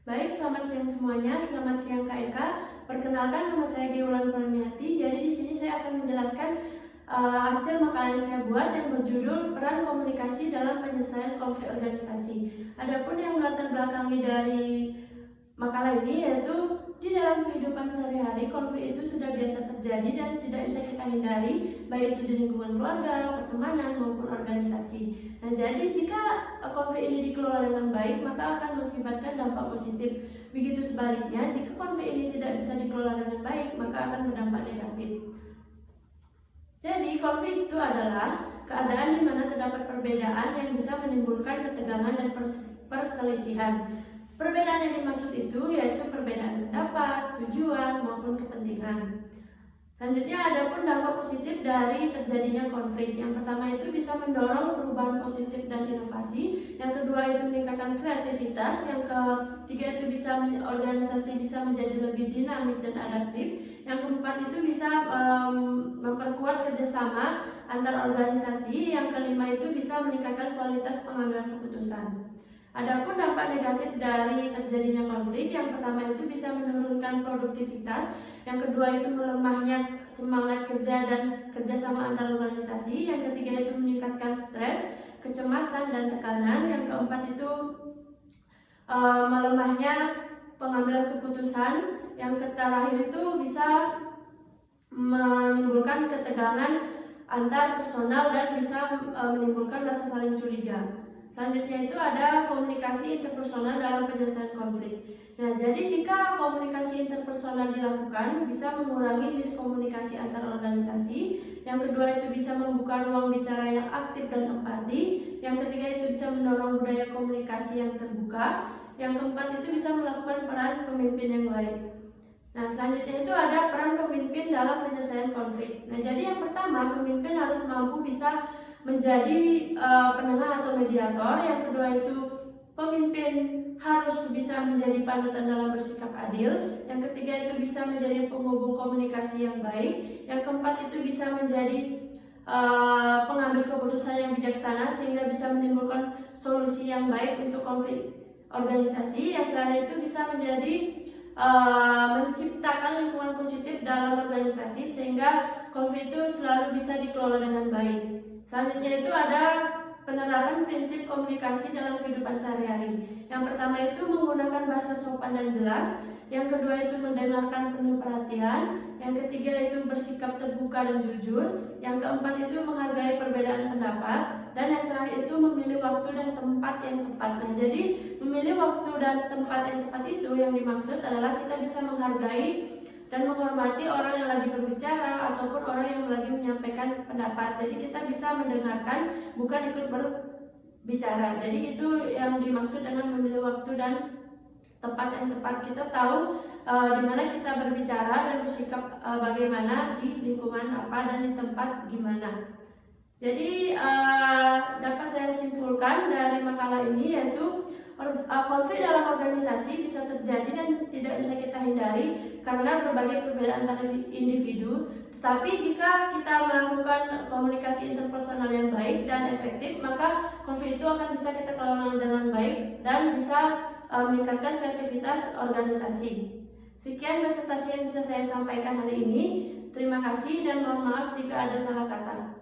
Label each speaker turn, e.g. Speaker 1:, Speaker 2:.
Speaker 1: Baik, selamat siang semuanya. Selamat siang Kak Eka. Perkenalkan, nama saya Geulan Purniati. Jadi di sini saya akan menjelaskan hasil makalah yang saya buat yang berjudul Peran Komunikasi dalam Penyelesaian Konflik Organisasi. Adapun yang melatar belakangi dari makalah ini yaitu di dalam kehidupan sehari-hari konflik itu sudah biasa terjadi dan tidak bisa kita hindari, baik itu di lingkungan keluarga, pertemanan maupun organisasi. Nah, jadi jika konflik ini dikelola dengan baik, maka akan mengakibatkan dampak positif. Begitu sebaliknya, jika konflik ini tidak bisa dikelola dengan baik, maka akan berdampak negatif. Jadi, konflik itu adalah keadaan di mana terdapat perbedaan yang bisa menimbulkan ketegangan dan perselisihan. Perbedaan yang dimaksud itu yaitu perbedaan pendapat, tujuan, maupun kepentingan. Selanjutnya, ada pun dampak positif dari terjadinya konflik. Yang pertama itu bisa mendorong perubahan positif dan inovasi. Yang kedua itu meningkatkan kreativitas. Yang ketiga itu organisasi bisa menjadi lebih dinamis dan adaptif. Yang keempat itu bisa memperkuat kerjasama antar organisasi. Yang kelima itu bisa meningkatkan kualitas pengambilan keputusan. Adapun dampak negatif dari terjadinya konflik, yang pertama itu bisa menurunkan produktivitas, yang kedua itu melemahnya semangat kerja dan kerjasama antar organisasi, yang ketiga itu meningkatkan stres, kecemasan dan tekanan, yang keempat itu melemahnya pengambilan keputusan, yang terakhir itu bisa menimbulkan ketegangan antar personal dan bisa menimbulkan rasa saling curiga. Selanjutnya itu ada komunikasi interpersonal dalam penyelesaian konflik. Nah, jadi jika komunikasi interpersonal dilakukan, bisa mengurangi miskomunikasi antar organisasi. Yang kedua itu bisa membuka ruang bicara yang aktif dan empati. Yang ketiga itu bisa mendorong budaya komunikasi yang terbuka. Yang keempat itu bisa melakukan peran pemimpin yang baik. Nah, selanjutnya itu ada peran pemimpin dalam penyelesaian konflik. Nah, jadi yang pertama, pemimpin harus mampu bisa menjadi penengah atau mediator. Yang kedua itu pemimpin harus bisa menjadi panutan dalam bersikap adil. Yang ketiga itu bisa menjadi penghubung komunikasi yang baik. Yang keempat itu bisa menjadi pengambil keputusan yang bijaksana sehingga bisa menimbulkan solusi yang baik untuk konflik organisasi. Yang terakhir itu bisa menjadi menciptakan lingkungan positif dalam organisasi sehingga konflik itu selalu bisa dikelola dengan baik. Selanjutnya itu ada penerapan prinsip komunikasi dalam kehidupan sehari-hari. Yang pertama itu menggunakan bahasa sopan dan jelas. Yang kedua itu mendengarkan penuh perhatian. Yang ketiga itu bersikap terbuka dan jujur. Yang keempat itu menghargai perbedaan pendapat. Dan yang terakhir itu memilih waktu dan tempat yang tepat. Nah, jadi memilih waktu dan tempat yang tepat itu yang dimaksud adalah kita bisa menghargai dan menghormati orang yang lagi berbicara ataupun orang yang lagi menyampaikan pendapat. Jadi kita bisa mendengarkan, bukan ikut berbicara. Jadi itu yang dimaksud dengan memilih waktu dan tempat yang tepat. Kita tahu di mana kita berbicara dan bersikap bagaimana di lingkungan apa dan di tempat gimana. Jadi dapat saya simpulkan dari makalah ini yaitu konflik dalam organisasi bisa terjadi dan tidak bisa kita hindari karena berbagai perbedaan antar individu. Tetapi jika kita melakukan komunikasi interpersonal yang baik dan efektif, maka konflik itu akan bisa kita kelola dengan baik dan bisa meningkatkan kreativitas organisasi. Sekian presentasi yang bisa saya sampaikan hari ini. Terima kasih dan mohon maaf jika ada salah kata.